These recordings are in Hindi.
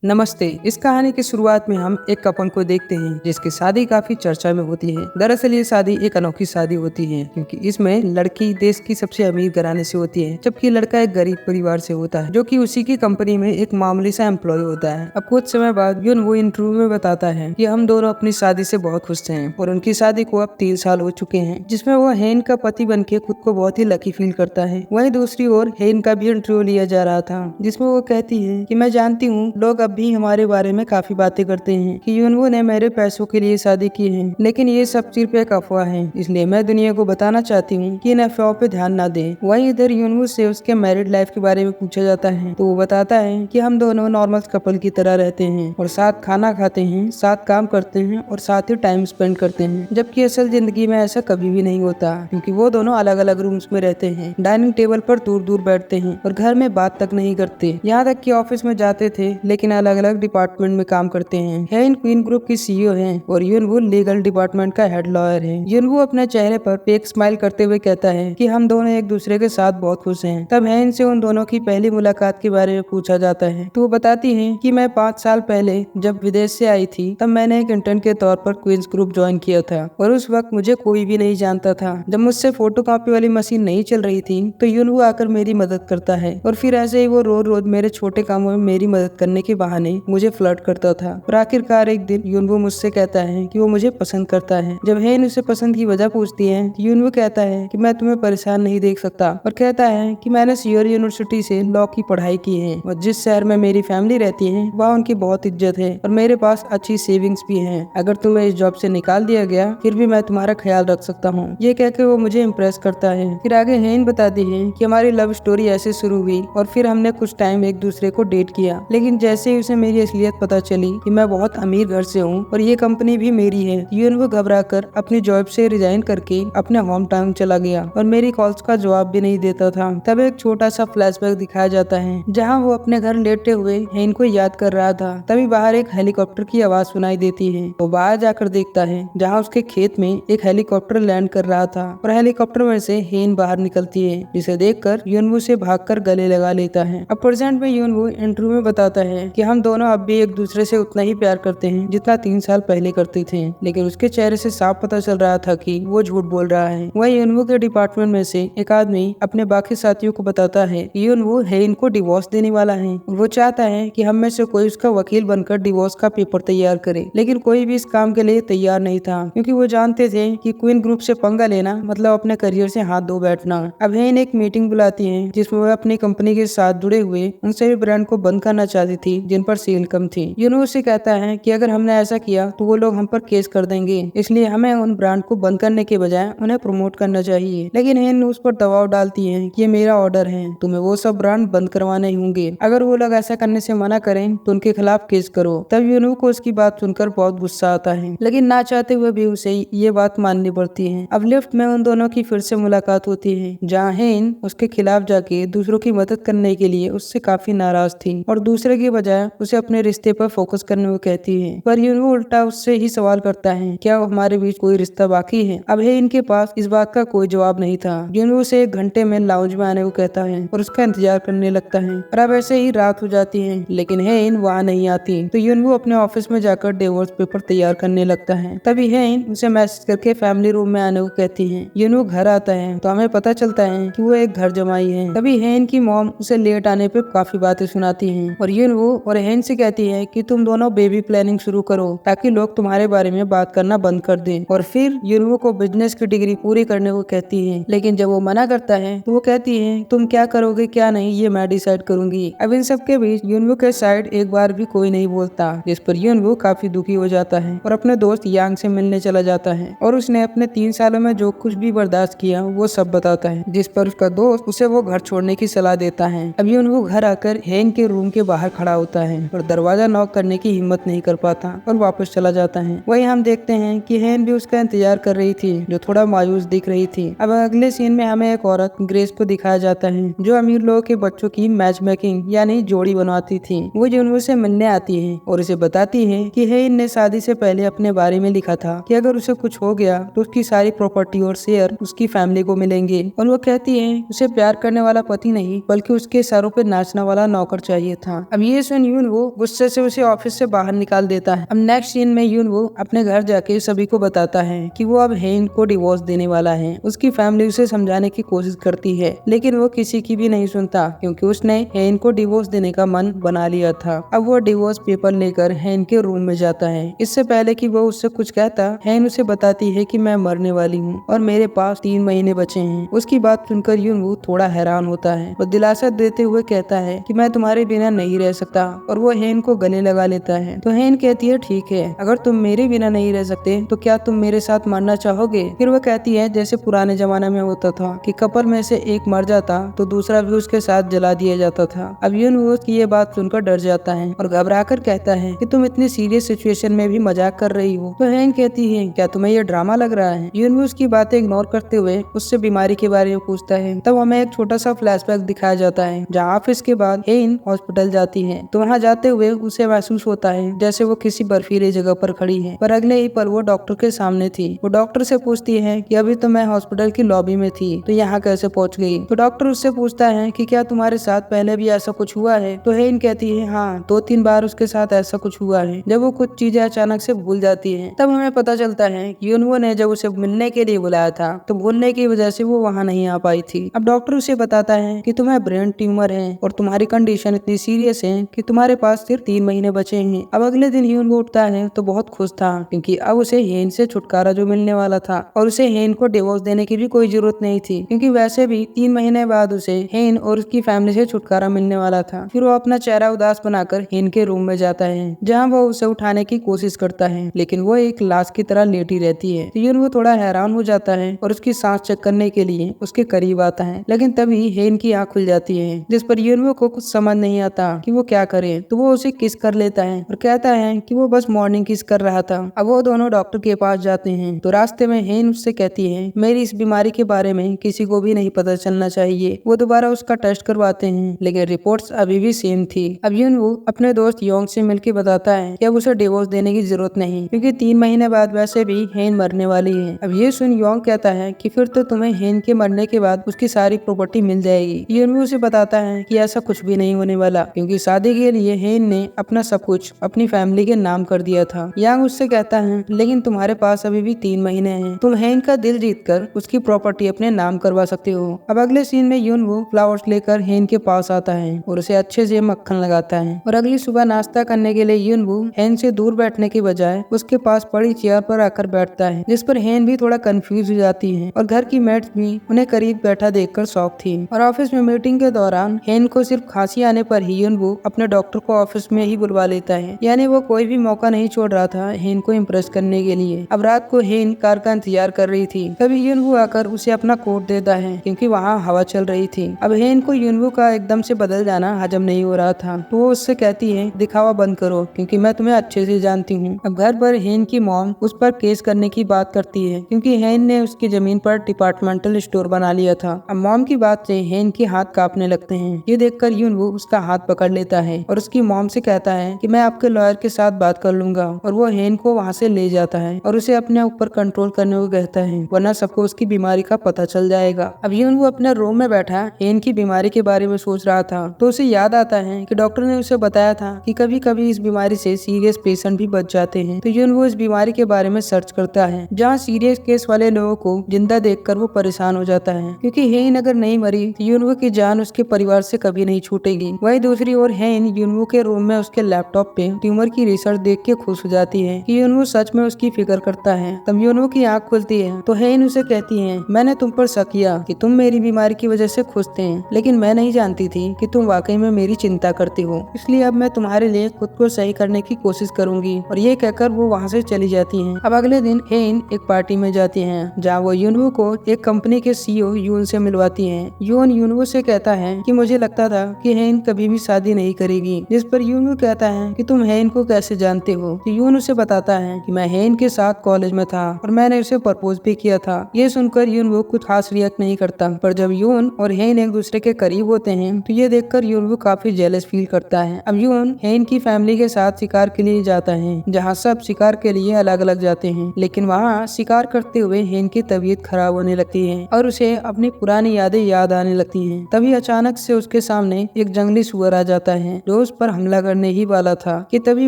नमस्ते। इस कहानी की शुरुआत में हम एक कपल को देखते हैं जिसकी शादी काफी चर्चा में होती है। दरअसल ये शादी एक अनोखी शादी होती है क्योंकि इसमें लड़की देश की सबसे अमीर घराने से होती है जबकि लड़का एक गरीब परिवार से होता है जो कि उसी की कंपनी में एक मामूली सा एम्प्लॉय होता है। अब कुछ समय बाद यून वो इंटरव्यू में बताता है कि हम दोनों अपनी शादी से बहुत खुश हैं और उनकी शादी को अब 3 साल हो चुके हैं, जिसमें वो हेन का पति बन के खुद को बहुत ही लकी फील करता है। वहीं दूसरी ओर हेन का भी इंटरव्यू लिया जा रहा था जिसमें वो कहती है कि मैं जानती हूँ लोग अब भी हमारे बारे में काफी बातें करते हैं कि यूनवो ने मेरे पैसों के लिए शादी की है, लेकिन ये सब सिर्फ एक अफवाह है, इसलिए मैं दुनिया को बताना चाहती हूँ कि इन अफवाहों पे ध्यान ना दें। वहीं इधर यूनवो से उसके मैरिड लाइफ के बारे में पूछा जाता है तो वो बताता है कि हम दोनों नॉर्मल कपल की तरह रहते हैं और साथ खाना खाते हैं, साथ काम करते हैं और साथ ही टाइम स्पेंड करते हैं, जबकि असल जिंदगी में ऐसा कभी भी नहीं होता क्योंकि वो दोनों अलग अलग रूम्स में रहते हैं, डाइनिंग टेबल पर दूर दूर बैठते हैं और घर में बात तक नहीं करते। यहाँ तक कि ऑफिस में जाते थे लेकिन अलग अलग डिपार्टमेंट में काम करते हैं। हेन क्वीन ग्रुप की सीईओ हैं और यूनवो लीगल डिपार्टमेंट का हेड लॉयर है। यूनवो अपने चेहरे पर फेक स्माइल करते हुए कहता है कि हम दोनों एक दूसरे के साथ बहुत खुश हैं। तब हेन से उन दोनों की पहली मुलाकात के बारे में पूछा जाता है तो वो बताती है कि मैं 5 साल पहले जब विदेश से आई थी तब मैंने एक इंटर्न के तौर पर क्वींस ग्रुप ज्वाइन किया था और उस वक्त मुझे कोई भी नहीं जानता था। जब मुझसे फोटोकॉपी वाली मशीन नहीं चल रही थी तो यूनवो आकर मेरी मदद करता है और फिर ऐसे ही वो रोज रोज मेरे छोटे कामों में मेरी मदद करने के बहाने मुझे फ्लर्ट करता था और आखिरकार एक दिन यूनवो मुझसे कहता है कि वो मुझे पसंद करता है। जब हेन उसे पसंद की वजह पूछती है तो यूनवो कहता है कि मैं तुम्हें परेशान नहीं देख सकता और कहता है कि मैंने सियोर यूनिवर्सिटी से लॉ की पढ़ाई की है और जिस शहर में मेरी फैमिली रहती है वहाँ उनकी बहुत इज्जत है और मेरे पास अच्छी सेविंग्स भी है। अगर तुम्हें इस जॉब से निकाल दिया गया फिर भी मैं तुम्हारा ख्याल रख सकता हूँ। ये कहकर वो मुझे इम्प्रेस करता है। फिर आगे हेन बताती है कि हमारी लव स्टोरी ऐसे शुरू हुई और फिर हमने कुछ टाइम एक दूसरे को डेट किया, लेकिन जैसे ही उसे मेरी असलियत पता चली कि मैं बहुत अमीर घर से हूँ और ये कंपनी भी मेरी है, यूनवो घबराकर अपनी जॉब से रिजाइन करके अपने होम टाउन चला गया और मेरी कॉल्स का जवाब भी नहीं देता था। तब एक छोटा सा फ्लैशबैक दिखाया जाता है जहाँ वो अपने घर लेटे हुए हेन को याद कर रहा था। तभी बाहर एक हेलीकॉप्टर की आवाज सुनाई देती है। वो बाहर जाकर देखता है जहाँ उसके खेत में एक हेलीकॉप्टर लैंड कर रहा था और हेलीकॉप्टर में से हेन बाहर निकलती है, जिसे देखकर यूनवो से भागकर गले लगा लेता है। अब प्रेजेंट में यूनवो इंटरव्यू में बताता है कि हम दोनों अब भी एक दूसरे से उतना ही प्यार करते हैं जितना 3 साल पहले करते थे, लेकिन उसके चेहरे से साफ पता चल रहा था कि वो झूठ बोल रहा है। वही यूनवो के डिपार्टमेंट में से एक आदमी अपने बाकी साथियों को बताता है कि यूनवो हेन को डिवोर्स देने वाला है। वो चाहता है कि हम में से कोई उसका वकील बनकर डिवोर्स का पेपर तैयार करे, लेकिन कोई भी इस काम के लिए तैयार नहीं था क्योंकि वो जानते थे कि क्वीन ग्रुप से पंगा लेना मतलब अपने करियर से हाथ धो बैठना। अब हेन एक मीटिंग बुलाती है जिसमें वह अपनी कंपनी के साथ जुड़े हुए उन सभी ब्रांड को बंद करना चाहती थी जिन पर सेल कम थी। यूनवो से कहता है कि अगर हमने ऐसा किया तो वो लोग हम पर केस कर देंगे, इसलिए हमें उन ब्रांड को बंद करने के बजाय उन्हें प्रमोट करना चाहिए। लेकिन हेन उस पर दबाव डालती है कि ये मेरा ऑर्डर है, तुम्हें वो सब ब्रांड बंद करवाने ही होंगे। अगर वो लोग ऐसा करने से मना करें तो उनके खिलाफ केस करो। तब यूनवो को उसकी बात सुनकर बहुत गुस्सा आता है, लेकिन ना चाहते हुए भी उसे ये बात माननी पड़ती है। अब लिफ्ट में उन दोनों की फिर से मुलाकात होती है जहाँ हेन उसके खिलाफ जाके दूसरों की मदद करने के लिए उससे काफी नाराज थी और दूसरे की बजाय उसे अपने रिश्ते पर फोकस करने को कहती है। पर यूनवो उल्टा उससे ही सवाल करता है क्या हमारे बीच कोई रिश्ता बाकी है। अब हेन के पास इस बात का कोई जवाब नहीं था। यूनवो उसे 1 घंटे में लाउंज में आने को कहता है और उसका इंतजार करने लगता है और अब ऐसे ही रात हो जाती है, लेकिन हेन वहाँ नहीं आती तो यूनवो अपने ऑफिस में जाकर डिवोर्स पेपर तैयार करने लगता है। तभी हेन उसे मैसेज करके फैमिली रूम में आने को कहती है। यूनवो घर आता है तो हमें पता चलता है कि वो एक घर जमाई है। तभी हेन की मॉम उसे लेट आने पे काफी बातें सुनाती है और यूनवो और हेन से कहती है कि तुम दोनों बेबी प्लानिंग शुरू करो ताकि लोग तुम्हारे बारे में बात करना बंद कर दें। और फिर यूनवो को बिजनेस की डिग्री पूरी करने को कहती है, लेकिन जब वो मना करता है तो वो कहती है तुम क्या करोगे क्या नहीं ये मैं डिसाइड करूंगी। अब इन सब के बीच यूनवो के साइड एक बार भी कोई नहीं बोलता, जिस पर यूनवो काफी दुखी हो जाता है और अपने दोस्त यांग से मिलने चला जाता है और उसने अपने 3 सालों में जो कुछ भी बर्दाश्त किया वो सब बताता है, जिस पर उसका दोस्त उसे वो घर छोड़ने की सलाह देता है। अब यूनवो घर आकर हेन के रूम के बाहर खड़ा होता है और दरवाजा नॉक करने की हिम्मत नहीं कर पाता और वापस चला जाता है। वहीं हम देखते हैं कि हेन भी उसका इंतजार कर रही थी जो थोड़ा मायूस दिख रही थी। अब अगले सीन में हमें एक औरत ग्रेस को दिखाया जाता है जो अमीर लोगों के बच्चों की मैच मेकिंग यानी जोड़ी बनवाती थी। वो यूनवो से मिलने आती है और उसे बताती है कि हेन ने शादी से पहले अपने बारे में लिखा था कि अगर उसे कुछ हो गया तो उसकी सारी प्रॉपर्टी और शेयर उसकी फैमिली को मिलेंगे और वो कहती है उसे प्यार करने वाला पति नहीं बल्कि उसके सरों पे नाचने वाला नौकर चाहिए था। अब ये सुन यून वो गुस्से से उसे ऑफिस से बाहर निकाल देता है। अब नेक्स्ट सीन में यून वो अपने घर जाके सभी को बताता है कि वो अब हेन को डिवोर्स देने वाला है। उसकी फैमिली उसे समझाने की कोशिश करती है, लेकिन वो किसी की भी नहीं सुनता, क्योंकि उसने हेन को डिवोर्स देने का मन बना लिया था। अब वो डिवोर्स पेपर लेकर हेन के रूम में जाता है। इससे पहले कि वो उससे कुछ कहता, हेन उसे बताती है कि मैं मरने वाली हूँ और मेरे पास 3 महीने बचे हैं। उसकी बात सुनकर यून वो थोड़ा हैरान होता है। वो दिलासा देते हुए कहता है कि मैं तुम्हारे बिना नहीं रह सकता, और वो हेन को गले लगा लेता है। तो हेन कहती है, ठीक है, अगर तुम मेरे बिना नहीं रह सकते तो क्या तुम मेरे साथ मरना चाहोगे? फिर वो कहती है जैसे पुराने जमाने में होता था कि कपल में से एक मर जाता तो दूसरा भी उसके साथ जला दिया जाता था। अब यून वो की ये बात सुनकर डर जाता है और घबराकर कहता है कि तुम इतनी सीरियस सिचुएशन में भी मजाक कर रही हो। तो हेन कहती है, क्या तुम्हें ये ड्रामा लग रहा है? यून वो उसकी बातें इग्नोर करते हुए उससे बीमारी के बारे में पूछता है। तब हमें एक छोटा सा फ्लैशबैक दिखाया जाता है जहाँ ऑफिस के बाद हेन हॉस्पिटल जाती है। तो वहाँ जाते हुए उसे महसूस होता है जैसे वो किसी बर्फीली जगह पर खड़ी है, पर अगले ही पल वो डॉक्टर के सामने थी। वो डॉक्टर से पूछती है कि अभी तो मैं हॉस्पिटल की लॉबी में थी, तो यहाँ कैसे पहुँच गई? तो डॉक्टर उससे पूछता है कि क्या तुम्हारे साथ पहले भी ऐसा कुछ हुआ है? तो हेन कहती है, हाँ, 2-3 बार उसके साथ ऐसा कुछ हुआ है, जब वो कुछ चीजें अचानक से भूल जाती है। तब हमें पता चलता है कि यूनवो ने जब उसे मिलने के लिए बुलाया था तो भूलने की वजह से वो वहाँ नहीं आ पाई थी। अब डॉक्टर उसे बताता है कि तुम्हें ब्रेन ट्यूमर है और तुम्हारी कंडीशन इतनी सीरियस है कि तुम्हारे पास सिर्फ 3 महीने बचे हैं। अब अगले दिन यूनवो उठता है तो बहुत खुश था, क्योंकि अब उसे हेन से छुटकारा जो मिलने वाला था, और उसे हेन को डिवोर्स देने की भी कोई जरूरत नहीं थी, क्योंकि वैसे भी 3 महीने बाद उसे हेन और उसकी फैमिली से छुटकारा मिलने वाला था। फिर वो अपना चेहरा उदास बनाकर हेन के रूम में जाता है, जहाँ वो उसे उठाने की कोशिश करता है, लेकिन वो एक लाश की तरह लेटी रहती है। तो यूनवो थोड़ा हैरान हो जाता है और उसकी सांस चेक करने के लिए उसके करीब आता है, लेकिन तभी हेन की आँख खुल जाती है, जिस पर यूनवो को कुछ समझ नहीं आता कि वो क्या करे। तो वो उसे किस कर लेता है और कहता है कि वो बस मॉर्निंग किस कर रहा था। अब वो दोनों डॉक्टर के पास जाते हैं। तो रास्ते में हेन उससे कहती है, मेरी इस बीमारी के बारे में किसी को भी नहीं पता चलना चाहिए। वो दोबारा उसका टेस्ट करवाते हैं, लेकिन रिपोर्ट्स अभी भी सेम थी। अब यूनवो अपने दोस्त योंग से मिलकर बताता है कि अब उसे डिवोर्स देने की जरूरत नहीं, क्योंकि 3 महीने बाद वैसे भी हेन मरने वाली है। अब ये सुन योंग कहता है कि फिर तो तुम्हें हेन के मरने के बाद उसकी सारी प्रॉपर्टी मिल जाएगी। यूनवो उसे बताता है कि ऐसा कुछ भी नहीं होने वाला, क्योंकि शादी के लिए हेन ने अपना सब कुछ अपनी फैमिली के नाम कर दिया था। यांग उससे कहता है, लेकिन तुम्हारे पास अभी भी 3 महीने हैं, तुम हेन का दिल जीतकर उसकी प्रॉपर्टी अपने नाम करवा सकते हो। अब अगले सीन में यूनवो फ्लावर्स लेकर हेन के पास आता है और उसे अच्छे से मक्खन लगाता है, और अगली सुबह नाश्ता करने के लिए यूनवो हेन से दूर बैठने के बजाय उसके पास पड़ी चेयर पर आकर बैठता है, जिस पर हेन भी थोड़ा कंफ्यूज हो जाती है, और घर की मेट्स भी उन्हें करीब बैठा देखकर शॉक थी। और ऑफिस में मीटिंग के दौरान हेन को सिर्फ खांसी आने पर ही यूनवो अपने डॉक्टर को ऑफिस में ही बुलवा लेता है, यानी वो कोई भी मौका नहीं छोड़ रहा था हेन को इम्प्रेस करने के लिए। अब रात को हेन कार का इंतजार कर रही थी, तभी यूनवो आकर उसे अपना कोट देता है, क्योंकि वहाँ हवा चल रही थी। अब हेन को यूनवो का एकदम से बदल जाना हजम नहीं हो रहा था, तो वो उससे कहती है, दिखावा बंद करो, क्योंकि मैं तुम्हें अच्छे से जानती हूँ। अब घर पर हेन की मॉम उस पर केस करने की बात करती है, क्योंकि हेन ने उसकी जमीन पर डिपार्टमेंटल स्टोर बना लिया था। अब मॉम की बात से हेन के हाथ कांपने लगते हैं। ये देखकर यूनवो उसका हाथ पकड़ लेता है और उसकी मॉम से कहता है कि मैं आपके लॉयर के साथ बात कर लूंगा, और वो हेन को वहाँ से ले जाता है और उसे अपने ऊपर कंट्रोल करने को कहता है, वरना सबको उसकी बीमारी का पता चल जाएगा। अब यूनवो अपने रूम में बैठा हेन की बीमारी के बारे में सोच रहा था, तो उसे याद आता है कि डॉक्टर ने उसे बताया था कि कभी कभी इस बीमारी से सीरियस पेशेंट भी बच जाते हैं। तो यूनवो इस बीमारी के बारे में सर्च करता है, जहाँ सीरियस केस वाले लोगों को जिंदा देखकर वो परेशान हो जाता है, क्योंकि हेन अगर नहीं मरी तो यूनवो की जान उसके परिवार से कभी नहीं छूटेगी। वहीं दूसरी ओर हेन यूनवो के रूम में उसके लैपटॉप पे ट्यूमर की रिसर्च देख के खुश हो जाती है कि यूनवो सच में उसकी फिक्र करता है। तब यूनवो की आँख खुलती है तो हेन उसे कहती है, मैंने तुम पर शक किया कि तुम मेरी बीमारी की वजह से खुश थे, लेकिन मैं नहीं जानती थी कि तुम वाकई में मेरी चिंता करती हो, इसलिए अब मैं तुम्हारे लिए खुद को सही करने की कोशिश करूंगी। और ये कहकर वो वहाँ से चली जाती हैं। अब अगले दिन हेन एक पार्टी में जाती हैं, जहाँ वो यूनवो को एक कंपनी के सीईओ यून से मिलवाती हैं। यून यूनवो से कहता है कि मुझे लगता था कि हेन कभी भी शादी नहीं करेगी, जिस पर यूनवो कहता है कि तुम हेन को कैसे जानते हो। तो यून उसे बताता है कि मैं हेन के साथ कॉलेज में था और मैंने उसे प्रपोज भी किया था। ये सुनकर यूनवो कुछ खास रिएक्ट नहीं करता, पर जब यून और हेन एक दूसरे के करीब होते हैं तो ये देखकर यूनवो काफी जेलस फील करता है। अब यून हेन की फैमिली के साथ शिकार के लिए जाता है, जहाँ सब शिकार के लिए अलग अलग जाते हैं, लेकिन वहाँ शिकार करते हुए हेन की तबीयत खराब होने लगती है और उसे अपनी पुरानी यादें याद आने लगती हैं। तभी अचानक से उसके सामने एक जंगली सुअर आ जाता है, जो दोस्त पर हमला करने ही वाला था कि तभी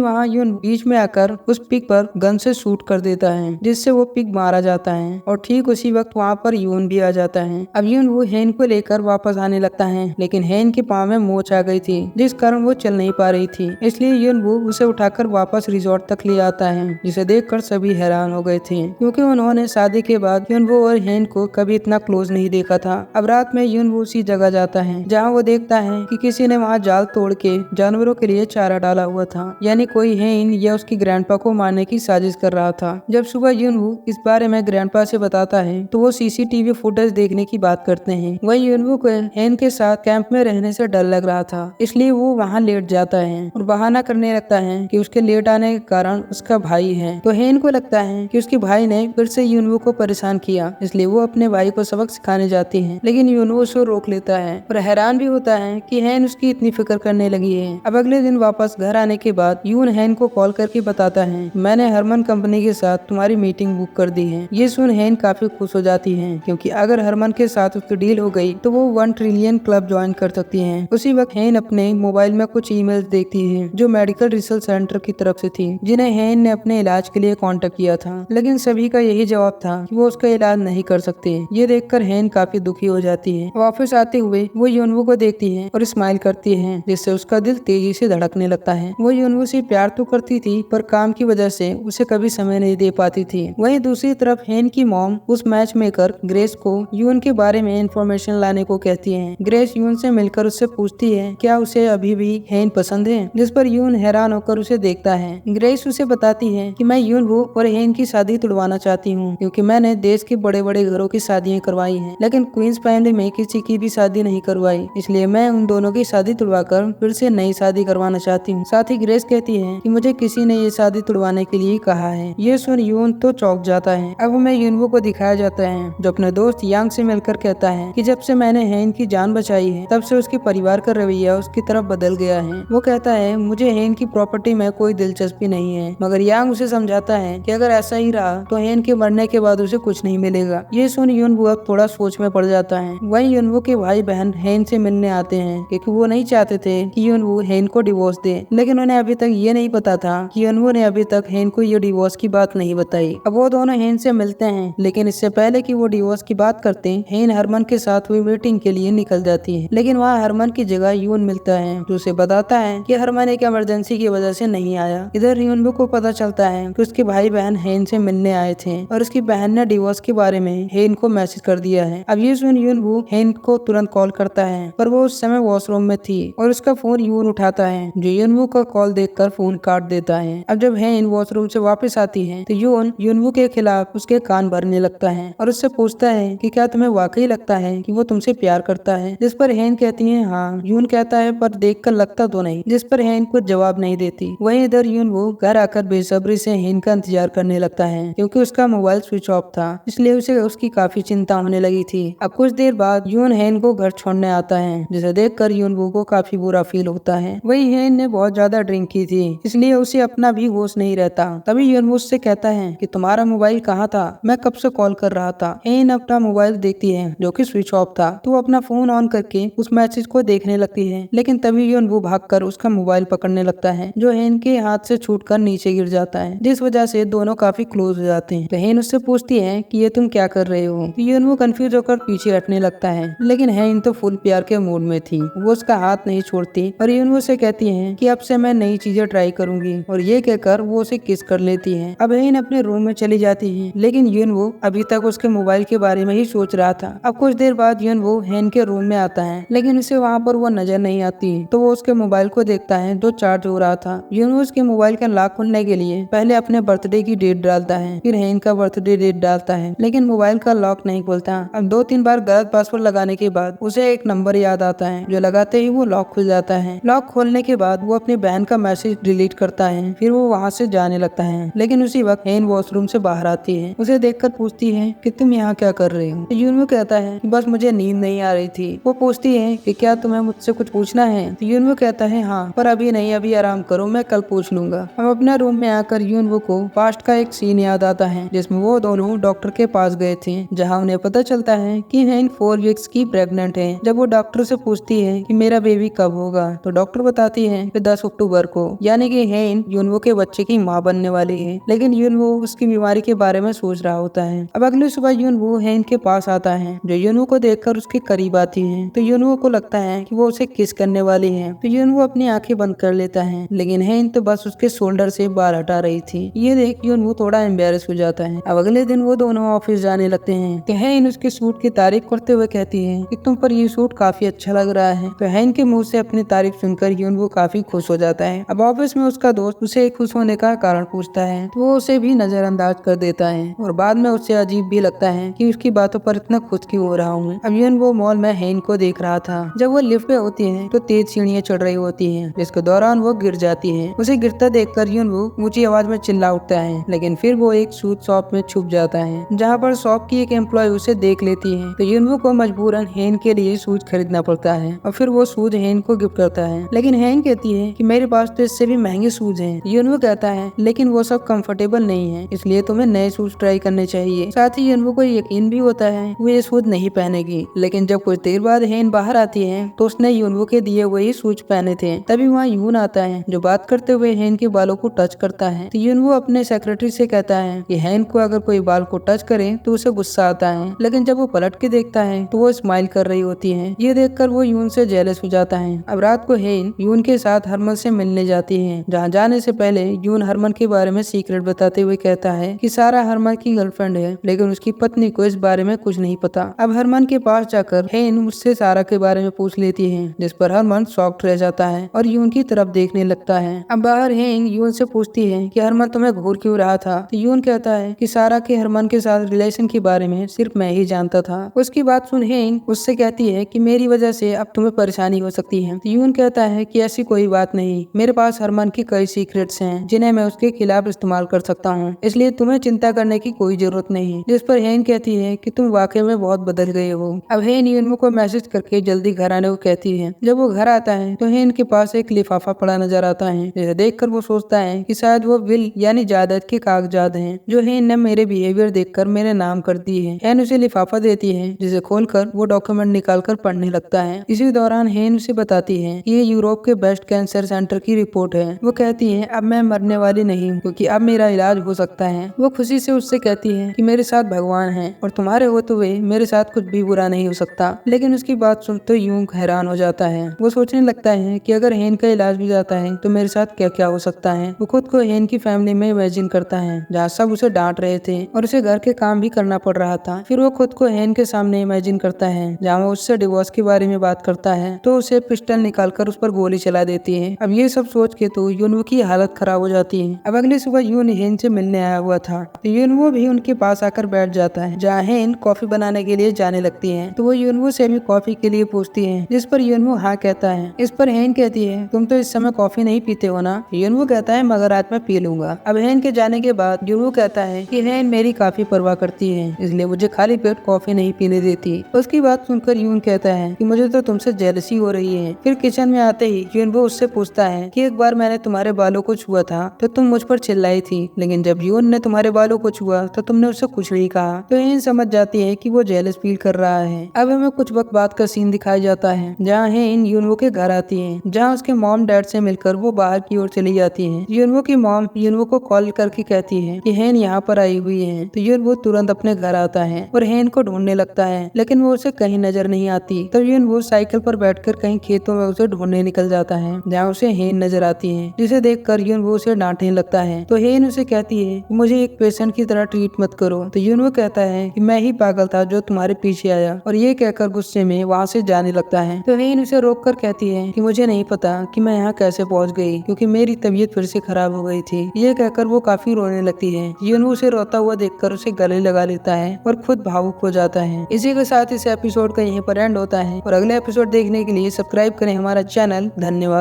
वहाँ यून बीच में आकर उस पिग पर गन से शूट कर देता है, जिससे वो पिग मारा जाता है। और ठीक उसी वक्त वहाँ पर यून भी आ जाता है। अब यून वो हेन को लेकर वापस आने लगता है, लेकिन हेन के पाँव में मोच आ गई थी, जिस कारण वो चल नहीं पा रही थी। इसलिए यून वो उसे उठाकर वापस रिजॉर्ट तक ले आता है, जिसे देखकर सभी हैरान हो गए थे, क्योंकि उन्होंने शादी के बाद यून वो और हेन को कभी इतना क्लोज नहीं देखा था। अब रात में यून वो उसी जगह जाता है जहाँ वो देखता है कि किसी ने वहाँ जाल तोड़ के जानवरों के लिए चारा डाला हुआ था, यानी कोई हेन या उसकी ग्रैंडपा को मारने की साजिश कर रहा था। जब सुबह यून वो इस बारे में ग्रैंडपा से बताता है तो वो सीसीटीवी फुटेज देखने की बात करते हैं। वही यून वो को हेन के साथ कैंप में रहने से डर लग रहा था, इसलिए वो वहाँ लेट जाता है और बहाना करने लगता है कि उसके लेट आने के कारण उसका भाई है। तो हेन को लगता है कि उसके भाई ने फिर से यूनवो को परेशान किया, इसलिए वो अपने भाई को सबक सिखाने जाती है, लेकिन यूनवो उसे रोक लेता है और हैरान भी होता है कि हेन उसकी इतनी फिक्र करने लगी है। अब अगले दिन वापस घर आने के बाद यून हेन को कॉल करके बताता है, मैंने हरमन कंपनी के साथ तुम्हारी मीटिंग बुक कर दी है। ये सुन हेन काफी खुश हो जाती है, क्योंकि अगर हरमन के साथ उसकी डील हो गई तो वो 1 ट्रिलियन क्लब ज्वाइन कर सकती है। उसी वक्त हेन अपने मोबाइल में कुछ ईमेल्स देखती है जो मेडिकल रिसर्च सेंटर की तरफ से थी, जिन्हें हेन ने अपने इलाज के लिए कांटेक्ट किया था, लेकिन सभी का यही जवाब था कि वो उसका इलाज नहीं कर सकते। ये देखकर हेन काफी दुखी हो जाती है। वापस आते हुए वो यूनवो को देखती है और स्माइल करती है, जिससे उसका दिल तेजी से धड़कने लगता है। वो यूनवो से प्यार तो करती थी, पर काम की वजह से उसे कभी समय नहीं दे पाती थी। वहीं दूसरी तरफ हेन की मॉम उस मैच मेकर ग्रेस को यून के बारे में इंफॉर्मेशन लाने को कहती है। ग्रेस यून से मिलकर उससे पूछती है क्या उसे अभी भी हेन पसंद है, जिस पर यून हैरान होकर उसे देखता है। ग्रेस उसे बताती है कि मैं यूनवो और हेन की शादी तुड़वाना चाहती हूँ, क्योंकि मैंने देश के बड़े बड़े घरों की शादियाँ करवाई हैं, लेकिन क्वींस फैमिली में किसी की भी शादी नहीं करवाई, इसलिए मैं उन दोनों की शादी तुड़वाकर फिर से नई शादी करवाना चाहती हूँ। साथ ही ग्रेस कहती है कि मुझे किसी ने ये शादी तुड़वाने के लिए कहा है। ये सुन यून तो चौंक जाता है। अब हमें यूनवो को दिखाया जाता है जो अपने दोस्त यांग से मिलकर कहता है कि जब से मैंने हेन की जान बचाई है तब से उसके परिवार का रवैया उसकी तरफ बदल गया है। वो कहता है मुझे हेन की प्रॉपर्टी में कोई दिलचस्पी नहीं है, मगर यांग उसे समझाता है कि अगर ऐसा ही रहा तो हेन के मरने के बाद उसे कुछ नहीं मिलेगा। ये सुन यूनवो अब थोड़ा सोच में पड़ जाता है। वहीं यूनवो के भाई बहन हेन से मिलने आते हैं, क्योंकि वो नहीं चाहते थे कि यूनवो हेन को डिवोर्स दे, लेकिन उन्हें अभी तक ये नहीं पता था कि यूनवो ने अभी तक हेन को ये डिवोर्स की बात नहीं बताई। अब वो दोनों हेन से मिलते हैं, लेकिन इससे पहले कि वो डिवोर्स की बात करते हेन हरमन के साथ हुई मीटिंग के लिए निकल जाती है, लेकिन वहाँ हरमन की जगह यून मिलता है, जो उसे बताता है कि हरमन एक इमरजेंसी की वजह से नहीं आया। इधर यूनवो को पता चलता है कि उसके भाई बहन हेन से मिलने आए थे और उसकी बहन ने डिवोर्स के बारे में हेन को मैसेज कर दिया है। अब ये सुन यूनवो हेन को तुरंत कॉल करता है, पर वो उस समय वॉशरूम में थी और उसका फोन यून उठाता है, जो यूनवो का कॉल देखकर फोन काट देता है। अब जब हेन वॉशरूम से वापस आती है तो यून यूनवो के खिलाफ उसके कान भरने लगता है और उससे पूछता है कि क्या तुम्हें वाकई लगता है कि वो तुमसे प्यार करता है, जिस पर हेन कहती है हाँ। यून कहता है पर देखकर लगता तो नहीं, जिस पर हेन कुछ जवाब नहीं देती। वहीं इधर यूनवो घर आकर बेसब्री से हेन का इंतजार करने लगता है, क्योंकि उसका मोबाइल स्विच ऑफ था, इसलिए उसे उसकी काफी चिंता होने लगी थी। अब कुछ देर बाद यून हेन को घर छोड़ने आता है, जिसे देखकर यूनवो को काफी बुरा फील होता है। वही हेन ने बहुत ज्यादा ड्रिंक की थी, इसलिए उसे अपना भी होश नहीं रहता। तभी यूनवो उससे कहता है कि तुम्हारा मोबाइल कहाँ था, मैं कब से कॉल कर रहा था। हेन अपना मोबाइल देखती है जो कि स्विच ऑफ था, तो अपना फोन ऑन करके उस मैसेज को देखने लगती है, लेकिन तभी यूनवो भागकर उसका मोबाइल पकड़ने लगता है, जो हेन के हाथ से छूटकर नीचे गिर जाता है, जिस वजह से दोनों काफी क्लोज हो जाते हैं। तो हेन उससे पूछती है कि ये तुम क्या कर रहे हो। तो यूनवो कंफ्यूज होकर पीछे हटने लगता है, लेकिन हेन तो फुल प्यार के मूड में थी, वो उसका हाथ नहीं छोड़ती और यूनवो से कहती है कि अब से मैं नई चीजें ट्राई करूंगी, और ये कहकर वो उसे किस कर लेती है। अब हेन अपने रूम में चली जाती है, लेकिन यूनवो अभी तक उसके मोबाइल के बारे में ही सोच रहा था। अब कुछ देर बाद यूनवो हेन के रूम में आता है, लेकिन उसे वहाँ पर वो नजर नहीं आती, तो वो उसके मोबाइल को देखता है जो चार्ज हो रहा था। यूनवो उसके मोबाइल का लॉक खोलने के लिए पहले अपने बर्थडे की डेट डालता है, फिर हेन का बर्थडे डेट डालता है, लेकिन मोबाइल का लॉक नहीं खुलता। अब 2-3 बार गलत पासवर्ड लगाने के बाद उसे एक नंबर याद आता है, जो लगाते ही वो लॉक खुल जाता है। लॉक खोलने के बाद वो अपनी बहन का मैसेज डिलीट करता है, फिर वो वहाँ से जाने लगता है, लेकिन उसी वक्त हेन वॉशरूम से बाहर आती है। उसे देखकर पूछती है कि तुम यहाँ क्या कर रहे हो। यूनवो कहता है कि बस मुझे नींद नहीं आ रही थी। वो पूछती है कि क्या तुम्हें मुझसे कुछ पूछना है। तो यूनवो कहता है हाँ, पर अभी नहीं, अभी आराम करो, मैं कल पूछ लूंगा। हम अपने रूम में आकर यूनवो को पास्ट का एक सीन याद आता है, जिसमें वो दोनों डॉक्टर के पास गए थे, जहाँ उन्हें पता चलता है कि हेन 4 वीक्स की प्रेग्नेंट है। जब वो डॉक्टर से पूछती है कि मेरा बेबी कब होगा, तो डॉक्टर बताती है कि 10 अक्टूबर को यानी कि हेन यूनवो के बच्चे की माँ बनने वाली है, लेकिन यूनवो उसकी बीमारी के बारे में सोच रहा होता है। अब अगली सुबह यूनवो हेन के पास आता है, जो यूनवो को देखकर उसके करीब आती है। तो यूनवो को लगता है कि वो उसे किस करने वाली है, तो यूनवो अपनी आंखें बंद कर लेता है, लेकिन हेन तो बस उसके शोल्डर से बाल हटा रही थी। ये देख यूनवो थोड़ा एम्बेरस हो जाता है। अब अगले दिन वो दोनों ऑफिस जाने लगते हैं। तो हेन उसके सूट की तारीफ करते हुए कहती है कि तुम पर ये सूट काफी अच्छा लग रहा है। तो हेन के मुंह से अपनी तारीफ सुनकर यूनवो काफी खुश हो जाता है। अब ऑफिस में उसका दोस्त उसे खुश होने का कारण पूछता है, तो वो उसे भी नजरअंदाज कर देता है और बाद में उसे अजीब भी लगता है कि उसकी बातों पर इतना खुश क्यों हो रहा हूँ। अब यूनवो मॉल में हेन को देख रहा था। जब वो लिफ्ट पे होती है तो तेज सीढ़ियाँ चढ़ रही होती है, जिसके दौरान वो गिर जाती है। उसे गिरता देखकर यूनवो ऊंची आवाज में चिल्ला उठता है, लेकिन फिर वो एक शूज शॉप में छुप जाता है, जहाँ पर शॉप की एक एम्प्लॉय उसे देख लेती है। तो यूनवो को मजबूरन हेन के लिए शूज खरीदना पड़ता है और फिर वो शूज हेन को गिफ्ट करता है, लेकिन हेन कहती है कि मेरे पास तो इससे भी महंगे शूज हैं। यूनवो कहता है लेकिन वो सब कंफर्टेबल नहीं है, इसलिए तुम्हें नए शूज ट्राई करने चाहिए। साथ ही यूनवो को यकीन भी होता है वो ये शूज नहीं पहनेगी, लेकिन जब कुछ देर बाद हेन बाहर आती है तो उसने यूनवो के दिए हुए ही शूज पहने थे। तभी वहाँ यून आता है, जो बात करते हुए हेन के बालों को टच करता है। तो यूनवो अपने सेक्रेटरी से कहता है कि हेन को अगर कोई बाल को टच करे तो उसे गुस्सा आता है, लेकिन जब वो पलट के देखता है तो वो स्माइल कर रही होती है। ये देखकर वो यून से जेलस हो जाता है। अब रात को हेन यून के साथ हरमन से मिलने जाती है, जहाँ जाने से पहले यून हरमन के बारे में सीक्रेट बताते हुए कहता है कि सारा हरमन की गर्लफ्रेंड है, लेकिन उसकी पत्नी को इस बारे में कुछ नहीं पता। अब हरमन के पास जाकर हेन मुझसे सारा के बारे में पूछ लेती है, जिस पर हरमन शॉक्ड रह जाता है और यून की तरफ देखने लगता है। अब बाहर हेन यून से पूछती है कि हरमन तुम्हें घूर क्यों रहा था। तो यून कहता है कि सारा के हरमन के साथ रिलेशन के बारे में सिर्फ मैं ही जानता था। उसकी बात सुन हेन उससे कहती है कि मेरी वजह से अब तुम्हें परेशानी हो सकती है। तो यून कहता है कि ऐसी कोई बात नहीं, मेरे पास हरमन की कई सीक्रेट्स हैं जिन्हें मैं उसके खिलाफ इस्तेमाल कर सकता हूँ, इसलिए तुम्हें चिंता करने की कोई जरूरत नहीं। जिस पर हेन कहती है कि तुम वाकई में बहुत बदल गए हो। अब हेन यूनवो को मैसेज करके जल्दी घर आने को कहती है। जब वो घर आता है तो हेन के पास एक लिफाफा पड़ा नजर आता है, जिसे देखकर वो सोचता है कि शायद वो विल यानी जायदाद के कागजात हैं, जो हेन ने मेरे बिहेवियर देखकर मेरे नाम कर दिए हैं। हेन उसे लिफाफा देती है, जिसे खोलकर वो डॉक्यूमेंट निकालकर पढ़ने लगता है। इसी दौरान हेन उसे बताती है कि ये यूरोप के बेस्ट कैंसर सेंटर की रिपोर्ट है। वो कहती है अब मैं मरने वाली नहीं हूँ, क्योंकि अब मेरा इलाज हो सकता है। वो खुशी से उससे कहती है कि मेरे साथ भगवान है और तुम्हारे होते हुए मेरे साथ कुछ भी बुरा नहीं हो सकता। लेकिन उसकी बात सुनते यूं हैरान हो जाता है। वो सोचने लगता है कि अगर हेन का इलाज हो जाता है तो मेरे साथ क्या क्या हो सकता है। वो खुद को हेन की फैमिली में इमेजिन करता है, जहाँ सब उसे डांट रहे थे और उसे घर के काम भी करना पड़ रहा था। फिर वो खुद को हेन के सामने इमेजिन करता है, जहाँ वो उससे डिवोर्स के बारे में बात करता है, तो उसे पिस्टल निकालकर उस पर गोली चला देती है। अब ये सब सोच के तो यूनवो की हालत खराब हो जाती है। अब अगली सुबह यून हेन से मिलने आया हुआ था, तो यूनवो भी उनके पास आकर बैठ जाता है, जहाँ हेन कॉफी बनाने के लिए जाने लगती है। तो वो यूनवो से भी कॉफी के लिए पूछती है, जिस पर यूनवो हाँ कहता है। इस पर हेन कहती है तुम तो इस समय कॉफी नहीं पीते हो ना। यूनवो कहता है मगर आज मैं पी लूंगा। अब हेन के जाने के बाद यूनवो कहता है कि हेन मेरी काफी परवाह करती है, इसलिए मुझे खाली पेट कॉफी नहीं पीने देती। उसकी बात सुनकर यून कहता है कि मुझे तो तुमसे जेलसी हो रही है। फिर किचन में आते ही यूनवो उससे पूछता है कि एक बार मैंने तुम्हारे बालों को छुआ था तो तुम मुझ पर चिल्लाई थी, लेकिन जब यून ने तुम्हारे बालों को छुआ तो तुमने उससे कुछ नहीं कहा। तो हेन समझ जाती है कि वो जेलस फील कर रहा है। अब हमें कुछ वक्त बाद का सीन दिखाया जाता है, जहाँ हेन यूनवो के घर आती है, जहाँ उसके मॉम डैड से मिलकर वो बाहर की ओर चली जाती है। यूनवो की मॉम यूनवो को कॉल करके कहती है कि हेन यहाँ पर आई हुई है। तो यूनवो तुरंत अपने घर आता है और हेन को ढूंढने लगता है, लेकिन वो उसे कहीं नजर नहीं आती। तब यूनवो साइकिल पर बैठकर कहीं खेतों में उसे ढूंढने निकल जाता है, जहाँ उसे हेन नजर आती है, जिसे देखकर यूनवो उसे डांटने लगता है। तो हेन उसे कहती है मुझे एक पेशेंट की तरह ट्रीट मत करो। तो यूनवो कहता है कि मैं ही पागल था जो तुम्हारे पीछे आया, और ये कहकर गुस्से में वहाँ से जाने लगता है। तो हेन उसे रोक कर कहती है कि मुझे नहीं पता कि मैं यहाँ कैसे पहुँच गई, क्योंकि मेरी तबीयत फिर से खराब हो गई थी। ये कहकर वो काफी रोने लगती है। यूनवो उसे रोता हुआ देखकर उसे गले लगा लेता है और खुद भावुक हो जाता है। इसी के साथ इस एपिसोड का यहीं पर एंड होता है, और अगले एपिसोड देखने के लिए सब्सक्राइब करें हमारा चैनल। धन्यवाद।